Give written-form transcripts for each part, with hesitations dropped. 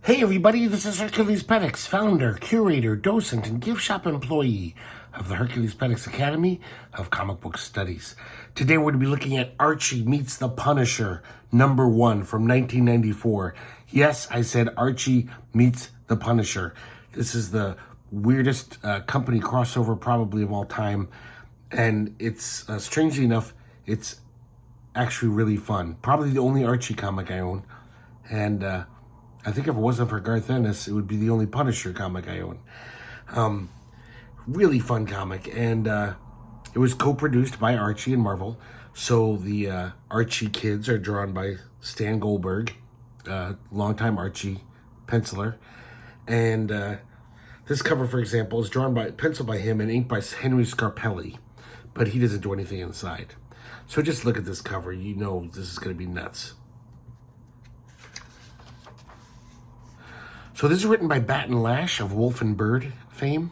Hey everybody, this is herculespetix, founder, curator, docent, and gift shop employee of the herculespetix Academy of Comic Book Studies. Today we're going to be looking at Archie Meets The Punisher, #1 from 1994. Yes, I said Archie Meets The Punisher. This is the weirdest company crossover probably of all time, and it's, strangely enough, it's actually really fun. Probably the only Archie comic I own, and I think if it wasn't for Garth Ennis, it would be the only Punisher comic I own. Really fun comic, and it was co-produced by Archie and Marvel. So the Archie kids are drawn by Stan Goldberg, longtime Archie penciler, and this cover, for example, is penciled by him and inked by Henry Scarpelli, but he doesn't do anything inside. So just look at this cover. You know this is going to be nuts. So this is written by Batten Lash of Wolf and Bird fame,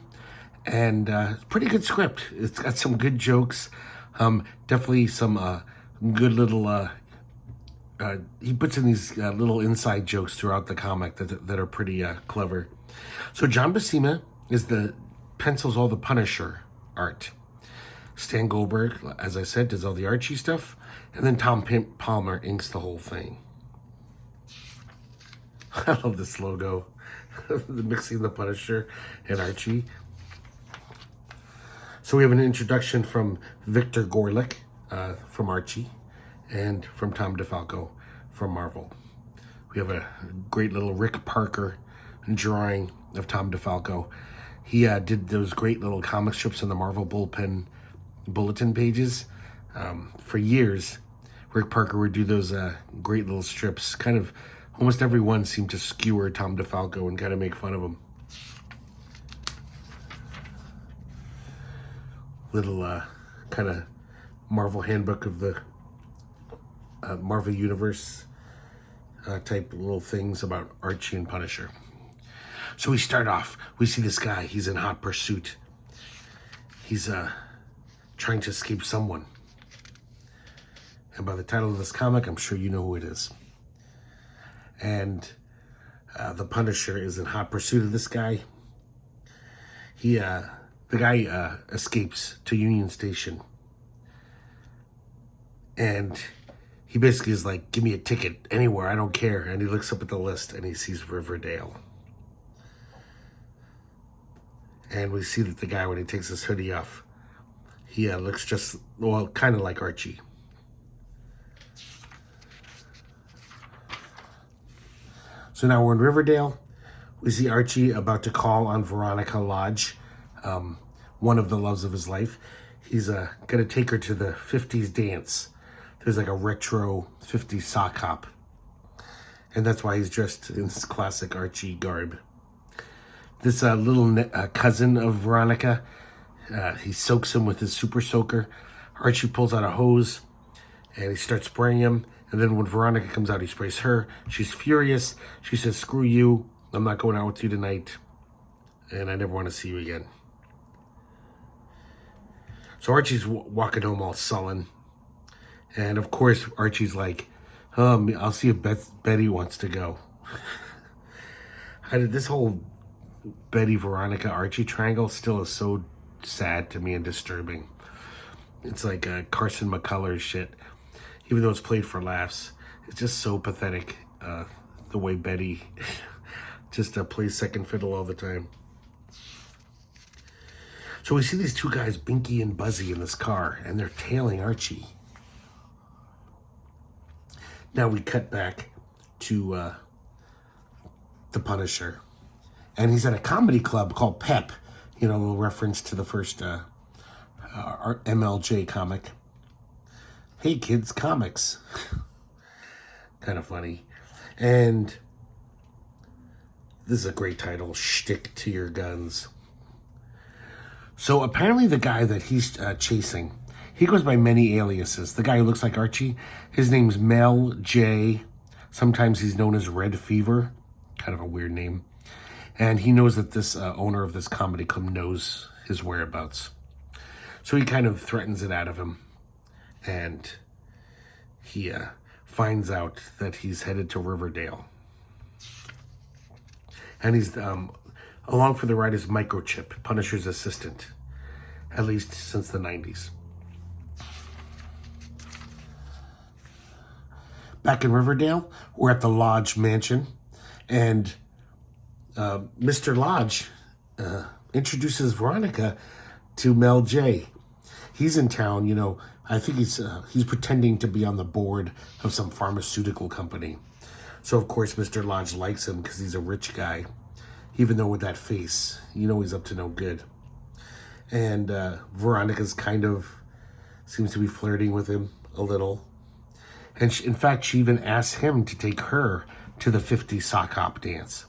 and it's a pretty good script. It's got some good jokes, definitely some good little, he puts in these little inside jokes throughout the comic that are pretty clever. So John Buscema pencils all the Punisher art. Stan Goldberg, as I said, does all the Archie stuff, and then Tom Palmer inks the whole thing. I love this logo, mixing the Punisher and Archie. So we have an introduction from Victor Gorlick from Archie, and from Tom DeFalco from Marvel. We have a great little Rick Parker drawing of Tom DeFalco. He did those great little comic strips in the Marvel bulletin pages. For years, Rick Parker would do those great little strips. Kind of, almost every one seemed to skewer Tom DeFalco and kind of make fun of him. Little kind of Marvel handbook of the Marvel Universe type little things about Archie and Punisher. So we start off, we see this guy, he's in hot pursuit. He's trying to escape someone. And by the title of this comic, I'm sure you know who it is. And the Punisher is in hot pursuit of this guy. The guy escapes to Union Station. And he basically is like, give me a ticket anywhere, I don't care. And he looks up at the list and he sees Riverdale. And we see that the guy, when he takes his hoodie off, he looks just, well, kind of like Archie. So now we're in Riverdale. We see Archie about to call on Veronica Lodge, one of the loves of his life. He's going to take her to the 50s dance. There's like a retro 50s sock hop. And that's why he's dressed in this classic Archie garb. This little cousin of Veronica, he soaks him with his super soaker. Archie pulls out a hose and he starts spraying him. And then when Veronica comes out, he sprays her. She's furious. She says, screw you. I'm not going out with you tonight. And I never want to see you again. So Archie's walking home all sullen. And of course, Archie's like, I'll see if Betty wants to go. This whole Betty, Veronica, Archie triangle still is so sad to me and disturbing. It's like Carson McCullers shit. Even though it's played for laughs, it's just so pathetic, the way Betty just plays second fiddle all the time. So we see these two guys, Binky and Buzzy, in this car, and they're tailing Archie. Now we cut back to the Punisher, and he's at a comedy club called Pep, a little reference to the first MLJ comic. Hey kids, comics. Kind of funny. And this is a great title, Shtick to Your Guns. So apparently the guy that he's chasing, he goes by many aliases. The guy who looks like Archie, his name's Mel J. Sometimes he's known as Red Fever. Kind of a weird name. And he knows that this owner of this comedy club knows his whereabouts. So he kind of threatens it out of him. And he finds out that he's headed to Riverdale. And he's along for the ride is Microchip, Punisher's assistant, at least since the 90s. Back in Riverdale, we're at the Lodge Mansion, and Mr. Lodge introduces Veronica to Mel J. He's in town, you know. I think he's pretending to be on the board of some pharmaceutical company. So, of course, Mr. Lodge likes him because he's a rich guy. Even though with that face, you know he's up to no good. And Veronica's kind of seems to be flirting with him a little. And in fact, she even asks him to take her to the 50s sock hop dance.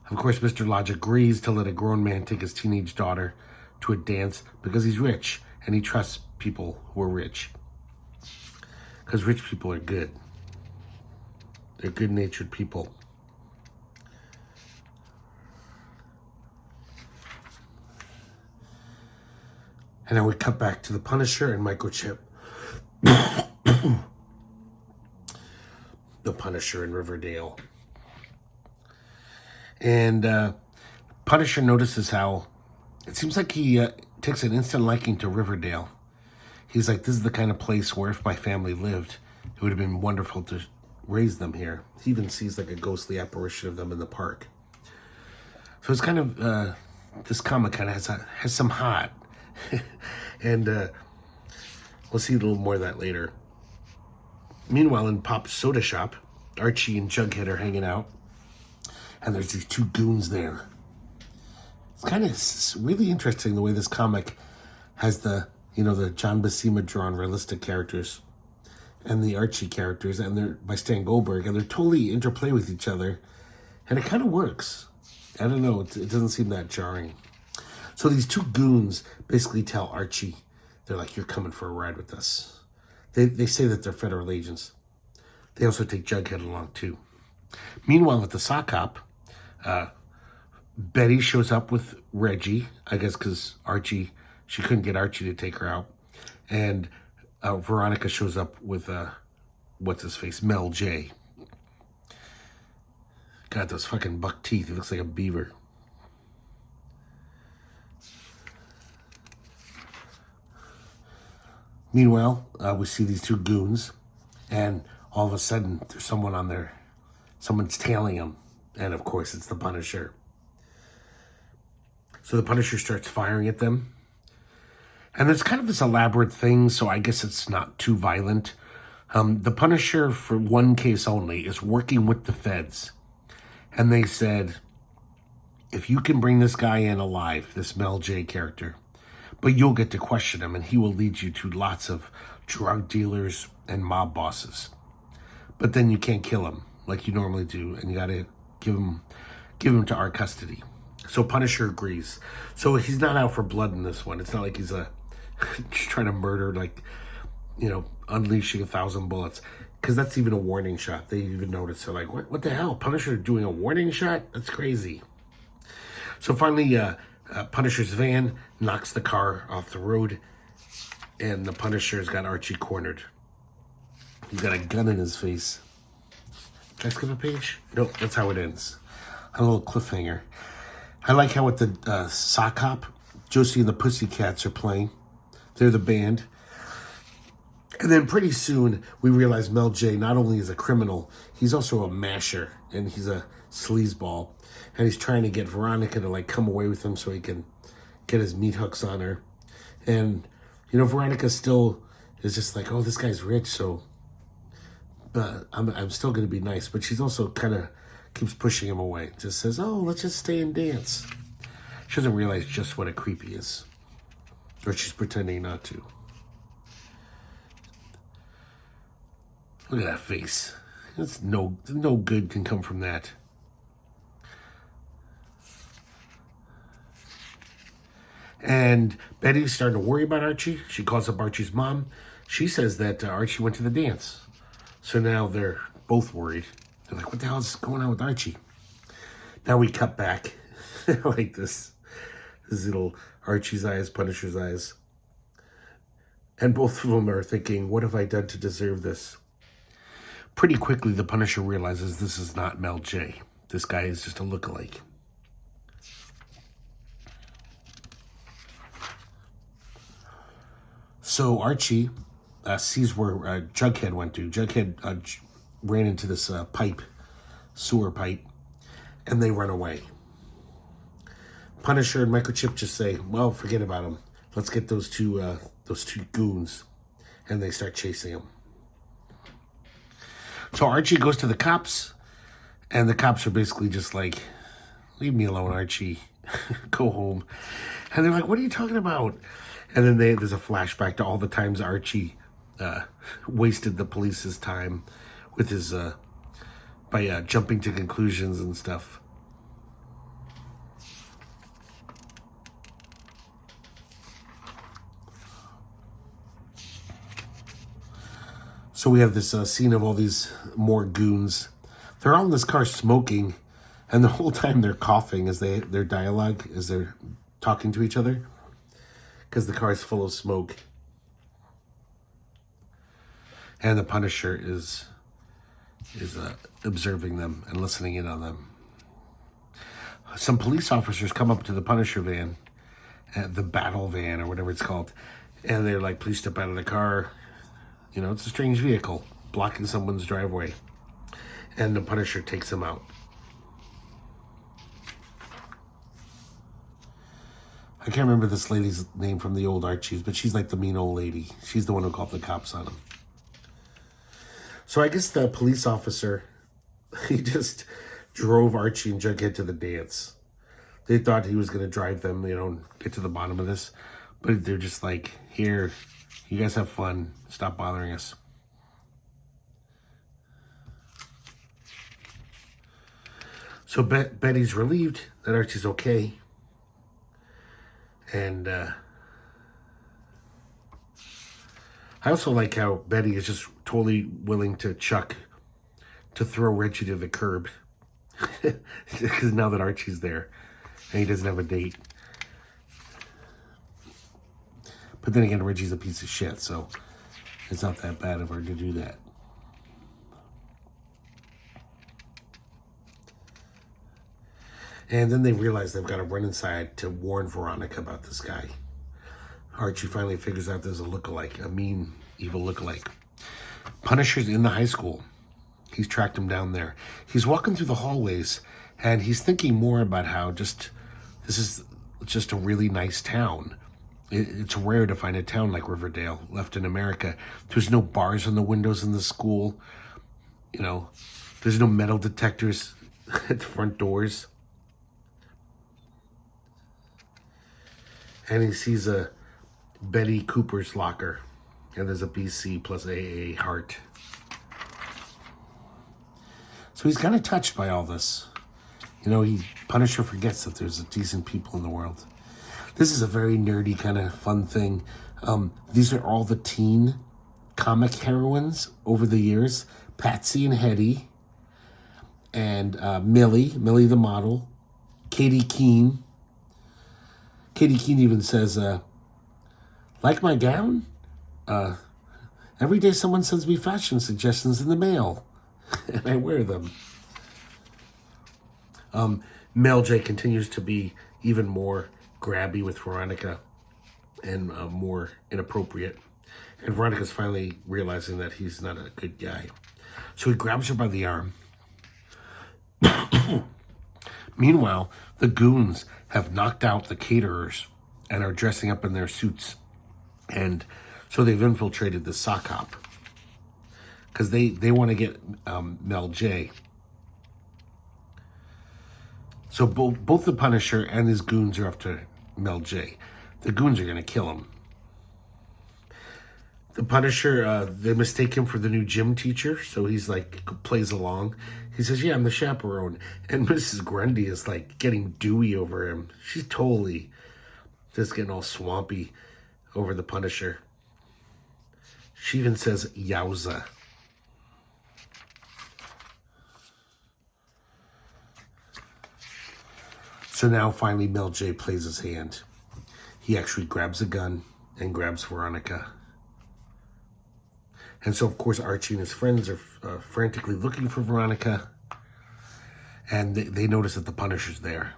Of course, Mr. Lodge agrees to let a grown man take his teenage daughter to a dance because he's rich and he trusts people who are rich. Because rich people are good. They're good-natured people. And now we cut back to the Punisher and Microchip. The Punisher in Riverdale. And Punisher notices how it seems like he takes an instant liking to Riverdale. He's like, this is the kind of place where if my family lived, it would have been wonderful to raise them here. He even sees like a ghostly apparition of them in the park. So it's kind of, this comic kind of has some heart. And we'll see a little more of that later. Meanwhile, in Pop's soda shop, Archie and Jughead are hanging out. And there's these two goons there. It's kind of really interesting the way this comic has the John Buscema drawn realistic characters and the Archie characters, and they're by Stan Goldberg, and they're totally interplay with each other, and it kind of works. I don't know, it doesn't seem that jarring. So these two goons basically tell Archie, they're like, you're coming for a ride with us. They say that they're federal agents. They also take Jughead along too. Meanwhile, at the sock hop, Betty shows up with Reggie, I guess because Archie, she couldn't get Archie to take her out. And Veronica shows up with, what's-his-face, Mel J. Got those fucking buck teeth. He looks like a beaver. Meanwhile, we see these two goons, and all of a sudden, there's someone's tailing them. And of course, it's the Punisher. So the Punisher starts firing at them. And there's kind of this elaborate thing, so I guess it's not too violent. The Punisher, for one case only, is working with the feds. And they said, if you can bring this guy in alive, this Mel J character, but you'll get to question him, and he will lead you to lots of drug dealers and mob bosses. But then you can't kill him like you normally do, and you got to give him to our custody. So Punisher agrees. So he's not out for blood in this one. It's not like he's just trying to murder, like, unleashing 1,000 bullets. Because that's even a warning shot. They even notice. They're like, what the hell? Punisher doing a warning shot? That's crazy. So finally, Punisher's van knocks the car off the road, and the Punisher's got Archie cornered. He's got a gun in his face. Can I skip a page? Nope, that's how it ends. A little cliffhanger. I like how at the sock hop, Josie and the Pussycats are playing. They're the band. And then pretty soon, we realize Mel J not only is a criminal, he's also a masher, and he's a sleazeball. And he's trying to get Veronica to, come away with him so he can get his meat hooks on her. And, Veronica still is just like, oh, this guy's rich, so... But I'm still going to be nice. But she's also kind of keeps pushing him away. Just says, oh, let's just stay and dance. She doesn't realize just what a creep he is. Or she's pretending not to. Look at that face. It's no good can come from that. And Betty's starting to worry about Archie. She calls up Archie's mom. She says that Archie went to the dance. So now they're both worried. They're like, what the hell is going on with Archie? Now we cut back like this. This little Archie's eyes, Punisher's eyes. And both of them are thinking, what have I done to deserve this? Pretty quickly, the Punisher realizes this is not Mel J. This guy is just a lookalike. So Archie sees where Jughead went to. Jughead ran into this sewer pipe, and they run away. Punisher and Microchip just say, well, forget about him. Let's get those two goons. And they start chasing him. So Archie goes to the cops, and the cops are basically just like, leave me alone, Archie. Go home. And they're like, what are you talking about? And then there's a flashback to all the times Archie wasted the police's time with his by jumping to conclusions and stuff. So we have this scene of all these more goons. They're all in this car smoking, and the whole time they're coughing as their dialogue as they're talking to each other, because the car is full of smoke. And the Punisher is observing them and listening in on them. Some police officers come up to the Punisher van, the battle van or whatever it's called, and they're like, please step out of the car. You know, it's a strange vehicle blocking someone's driveway. And the Punisher takes them out. I can't remember this lady's name from the old Archies, but she's like the mean old lady. She's the one who called the cops on him. So I guess the police officer, he just drove Archie and Jughead to the dance. They thought he was going to drive them, you know, and get to the bottom of this. But they're just like, here, you guys have fun. Stop bothering us. So Betty's relieved that Archie's okay. And I also like how Betty is just totally willing to throw Reggie to the curb. Because now that Archie's there and he doesn't have a date. But then again, Reggie's a piece of shit, so it's not that bad of her to do that. And then they realize they've got to run inside to warn Veronica about this guy. Archie finally figures out there's a lookalike, a mean, evil lookalike. Punisher's in the high school. He's tracked him down there. He's walking through the hallways, and he's thinking more about how this is just a really nice town. It's rare to find a town like Riverdale left in America. There's no bars on the windows in the school. You know, there's no metal detectors at the front doors. And he sees a Betty Cooper's locker. And there's a BC plus AA heart. So he's kind of touched by all this. You know, Punisher forgets that there's decent people in the world. This is a very nerdy kind of fun thing. These are all the teen comic heroines over the years. Patsy and Hetty. And Millie the model. Katie Keene. Katie Keene even says, like my gown? Every day someone sends me fashion suggestions in the mail. And I wear them. Mel J continues to be even more grabby with Veronica and more inappropriate. And Veronica's finally realizing that he's not a good guy. So he grabs her by the arm. Meanwhile, the goons have knocked out the caterers and are dressing up in their suits. And so they've infiltrated the sock hop. Because they want to get Mel J. So both the Punisher and his goons are after Mel J. The goons are going to kill him. The Punisher, they mistake him for the new gym teacher, so he's like, plays along. He says, yeah, I'm the chaperone. And Mrs. Grundy is like getting dewy over him. She's totally just getting all swampy over the Punisher. She even says, yowza. So now finally Mel J plays his hand. He actually grabs a gun and grabs Veronica. And so, of course, Archie and his friends are frantically looking for Veronica. and they notice that the Punisher's there.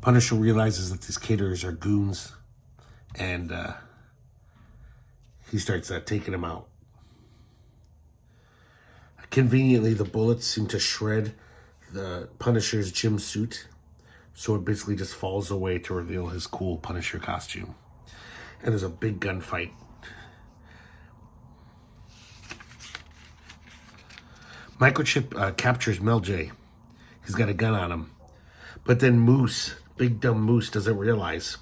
Punisher realizes that these caterers are goons, and he starts taking them out. Conveniently, the bullets seem to shred the Punisher's gym suit, so it basically just falls away to reveal his cool Punisher costume. And there's a big gunfight. Microchip captures Mel J. He's got a gun on him. But then Moose, big dumb Moose, doesn't realize.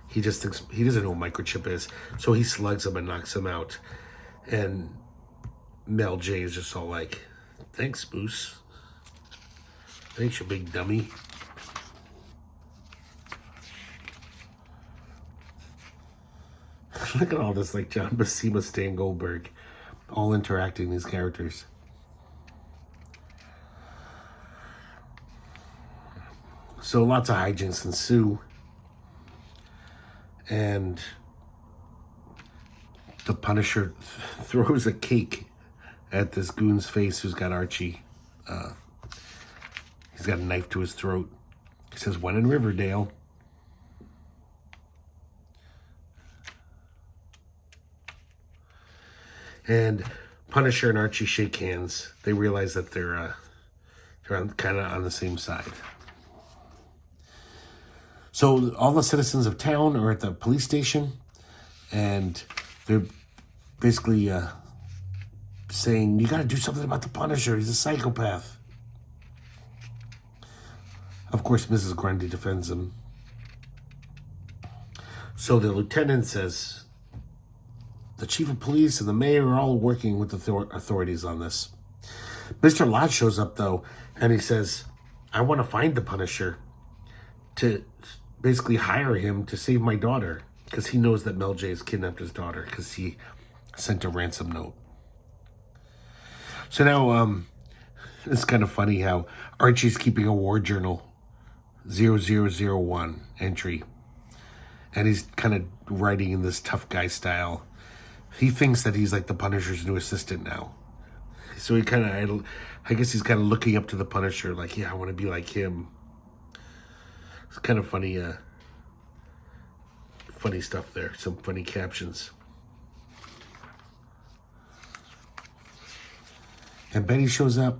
He just thinks, he doesn't know what Microchip is. So he slugs him and knocks him out. And Mel J is just all like, thanks, Moose. Thanks, you big dummy. Look at all this, like John Buscema, Stan Goldberg, all interacting, these characters. So lots of hijinks ensue. And the Punisher throws a cake at this goon's face who's got Archie. He's got a knife to his throat. He says, when in Riverdale. And Punisher and Archie shake hands. They realize that they're kind of on the same side. So all the citizens of town are at the police station, and they're basically saying, you got to do something about the Punisher. He's a psychopath. Of course, Mrs. Grundy defends him. So the lieutenant says, the chief of police and the mayor are all working with the authorities on this. Mr. Lodge shows up, though, and he says, I want to find the Punisher to basically hire him to save my daughter, because he knows that Mel J has kidnapped his daughter because he sent a ransom note. So now it's kind of funny how Archie's keeping a war journal, 0001 entry, and he's kind of writing in this tough guy style. He thinks that he's like the Punisher's new assistant now. So he kind of, I guess he's kind of looking up to the Punisher, like, yeah, I want to be like him. It's kind of funny, funny stuff there. Some funny captions. And Betty shows up.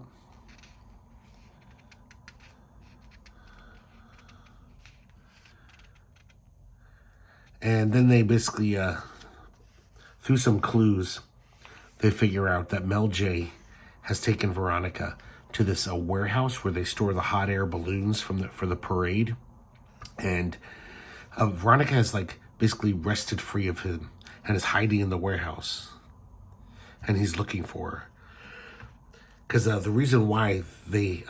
And then they basically, through some clues, they figure out that Mel J has taken Veronica to this warehouse where they store the hot air balloons for the parade. And Veronica has like basically wrested free of him and is hiding in the warehouse. And he's looking for her. Because the reason why they,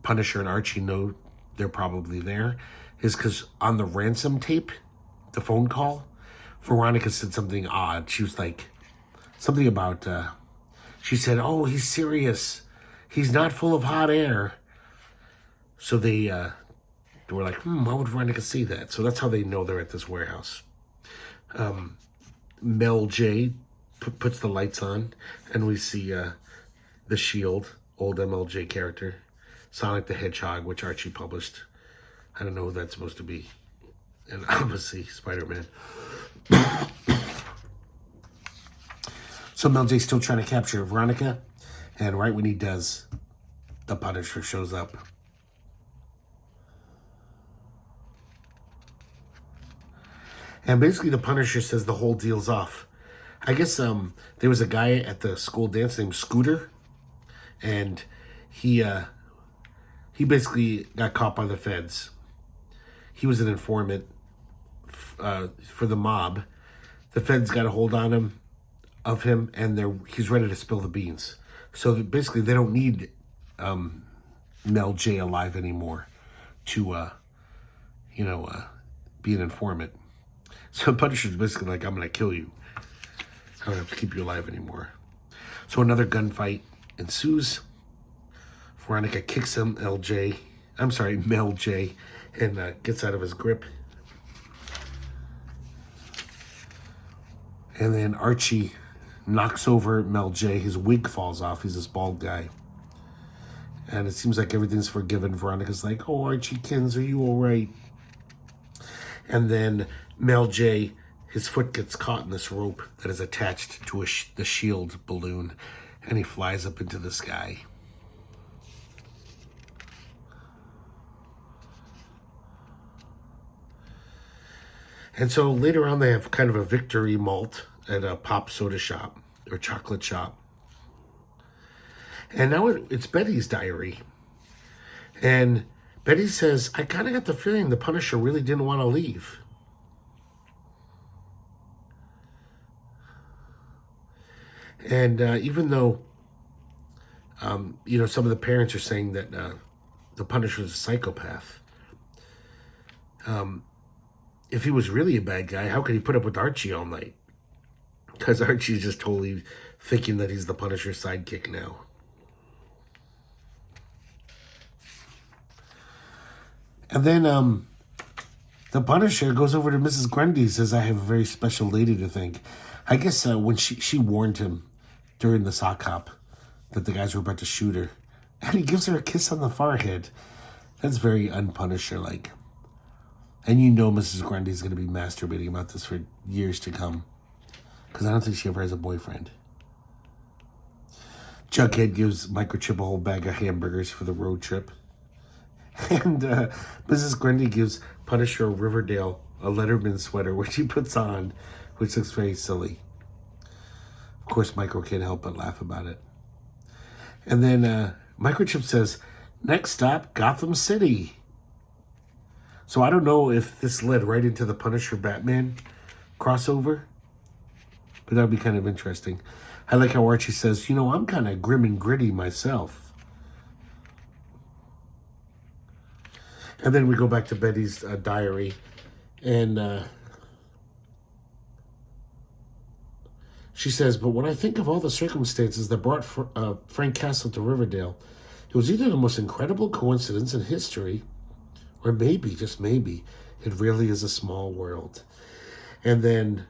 Punisher and Archie know they're probably there is because on the ransom tape, the phone call, Veronica said something odd. She was like, something about, she said, oh, he's serious. He's not full of hot air. So they were like, why would Veronica see that? So that's how they know they're at this warehouse. Mel J puts the lights on, and we see the Shield, old MLJ character, Sonic the Hedgehog, which Archie published. I don't know who that's supposed to be. And obviously, Spider-Man. So Mel J's still trying to capture Veronica, and right when he does, the Punisher shows up. And basically the Punisher says the whole deal's off. I guess there was a guy at the school dance named Scooter, and he basically got caught by the feds. He was an informant for the mob. The feds got a hold on him, and he's ready to spill the beans. So basically they don't need Mel J alive anymore to be an informant. So Punisher's basically like, I'm going to kill you. I don't have to keep you alive anymore. So another gunfight ensues. Veronica kicks Mel J, and gets out of his grip. And then Archie knocks over Mel J. His wig falls off. He's this bald guy. And it seems like everything's forgiven. Veronica's like, oh, Archie Kins, are you all right? And then Mel J., his foot gets caught in this rope that is attached to the shield balloon, and he flies up into the sky. And so later on, they have kind of a victory malt at a pop soda shop or chocolate shop. And now it's Betty's diary. And Betty says, I kind of got the feeling the Punisher really didn't want to leave. And even though, some of the parents are saying that the Punisher is a psychopath, if he was really a bad guy, how could he put up with Archie all night? Because Archie's just totally thinking that he's the Punisher's sidekick now. And then the Punisher goes over to Mrs. Grundy, says, I have a very special lady to thank. I guess when she warned him during the sock hop that the guys were about to shoot her, and he gives her a kiss on the forehead. That's very un-Punisher-like. And you know Mrs. Grundy's going to be masturbating about this for years to come. Because I don't think she ever has a boyfriend. Jughead gives Microchip a whole bag of hamburgers for the road trip. And Mrs. Grundy gives Punisher a Riverdale, a Letterman sweater, which he puts on, which looks very silly. Of course, Micro can't help but laugh about it. And then Microchip says, next stop, Gotham City. So I don't know if this led right into the Punisher-Batman crossover, but that would be kind of interesting. I like how Archie says, I'm kind of grim and gritty myself. And then we go back to Betty's diary, and she says, but when I think of all the circumstances that brought Frank Castle to Riverdale, it was either the most incredible coincidence in history, or maybe, just maybe, it really is a small world. And then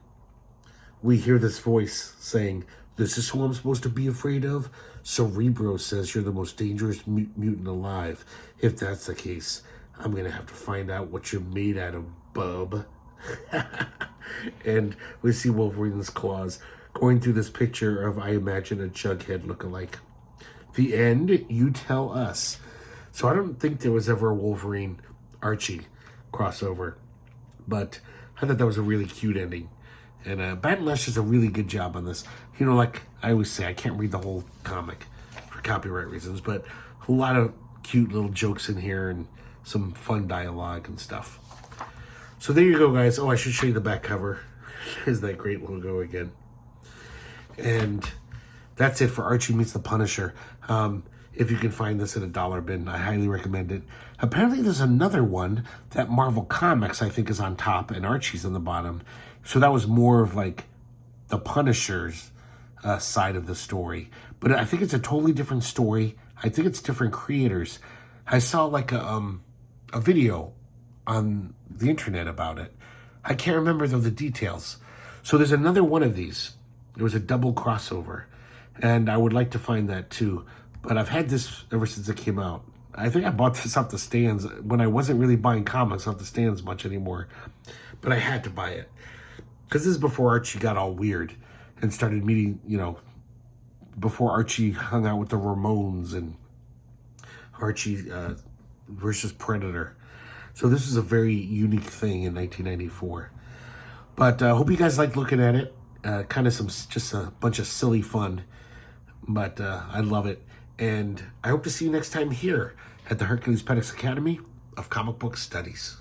we hear this voice saying, this is who I'm supposed to be afraid of? Cerebro says you're the most dangerous mutant alive. If that's the case, I'm going to have to find out what you're made out of, bub. And we see Wolverine's claws going through this picture of, I imagine, a Jughead lookalike. The end, you tell us. So I don't think there was ever a Wolverine Archie crossover, but I thought that was a really cute ending. And Bat and Lash does a really good job on this. Like I always say, I can't read the whole comic for copyright reasons, but a lot of cute little jokes in here and some fun dialogue and stuff. So there you go, guys. Oh, I should show you the back cover. There's that great logo again. And that's it for Archie Meets the Punisher. If you can find this in a dollar bin, I highly recommend it. Apparently there's another one that Marvel Comics, I think, is on top and Archie's on the bottom. So that was more of like the Punisher's side of the story. But I think it's a totally different story. I think it's different creators. I saw like a video on the internet about it. I can't remember though the details. So there's another one of these. There was a double crossover. And I would like to find that too. But I've had this ever since it came out. I think I bought this off the stands when I wasn't really buying comics off the stands much anymore. But I had to buy it. Because this is before Archie got all weird and started meeting, before Archie hung out with the Ramones and Archie versus Predator. So this is a very unique thing in 1994. But I hope you guys liked looking at it. Kind of just a bunch of silly fun. But I love it. And I hope to see you next time here at the herculespetix Academy of Comic Book Studies.